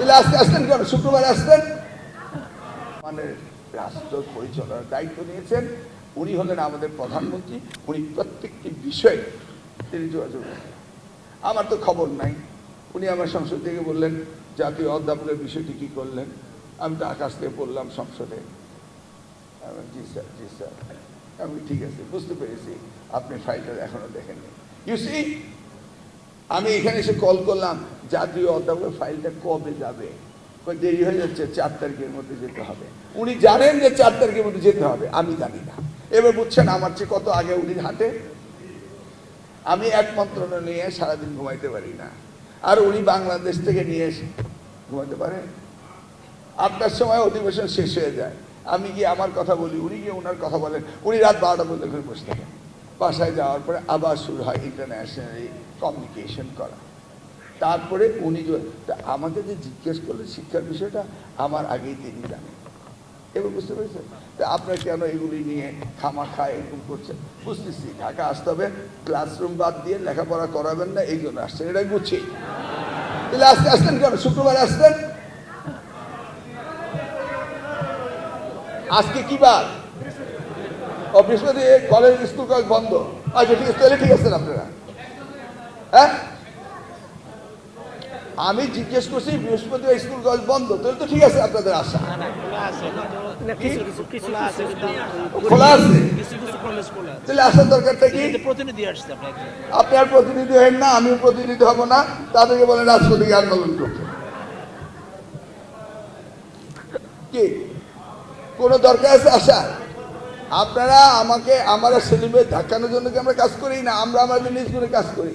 তাহলে আজকে আসতেন কেন? শুক্রবার আসতেন। মানে রাষ্ট্র পরিচালনার দায়িত্ব নিয়েছেন উনি, হলেন আমাদের প্রধানমন্ত্রী। উনি প্রত্যেকটি বিষয়ে তিনি যোগাযোগ রাখেন। আমার তো খবর নাই। উনি আমার সংসদ থেকে বললেন জাতীয় অধ্যাপকের বিষয়টি কি করলেন। আমি তো আকাশ থেকে বললাম সংসদে, জি স্যার জি স্যার। আমি ঠিক আছে, বুঝতে পেরেছি আপনি ফাইলটা এখনো দেখেননি। ইউ সি, আমি এখানে এসে কল করলাম জাতীয় অধ্যাপকের ফাইলটা কবে যাবে। দেরি হয়ে যাচ্ছে, 4 তারিখের মধ্যে যেতে হবে। উনি জানেন যে 4 তারিখের মধ্যে যেতে হবে, আমি জানি না। এবার বুঝছেন আমার চেয়ে কত আগে উনি হাঁটে। আমি এক মন্ত্রণা নিয়ে সারাদিন ঘুমাইতে পারি না, আর উনি বাংলাদেশ থেকে নিয়ে এসে ঘুমাতে পারেন। 8টার সময় অধিবেশন শেষ হয়ে যায়, আমি গিয়ে আমার কথা বলি, উনি গিয়ে ওনার কথা বলেন। উনি রাত 12টা পর্যন্ত ঘরে বসে থাকেন। বাসায় যাওয়ার পরে আবার শুরু হয় ইন্টারন্যাশনালি কমিউনিকেশন করা। তারপরে উনি আমাকে যে জিজ্ঞেস করলেন শিক্ষার বিষয়টা, আমার আগেই তিনি জানেন। এবার বুঝতে পেরেছেন? তা আপনারা কেন এগুলি নিয়ে খামাখা এরকম করছেন? বুঝতেছি ঢাকা আসতে হবে, ক্লাসরুম বাদ দিয়ে লেখাপড়া করাবেন না, এই জন্য আসছেন, এটাই বুঝছি। তাহলে আজকে আসতেন কেন? শুক্রবার আসতেন। আজকে কি বার? ও বৃহস্পতি, কলেজ স্কুল কলেজ বন্ধ। আচ্ছা ঠিক আছে, তাহলে ঠিক আছেন আপনারা। হ্যাঁ, আমি জিজ্ঞেস করছি বৃহস্পতিবার স্কুল কলেজ বন্ধ, তাহলে তো ঠিক আছে আপনাদের আশা। খোলা আছে, তাহলে আসার দরকারটা কি? প্রতিনিধি আসছে, আপনার প্রতিনিধি হেন না, আমিও প্রতিনিধি হব না। তাদেরকে বলেন রাজপথে আন্দোলন করতে। কি কোনো দরকার আছে আসার? আপনারা আমাকে, আমরা সেলিমে ধাক্কানোর জন্য কি আমরা কাজ করি না? আমরা আমাদের নিজ করে কাজ করি।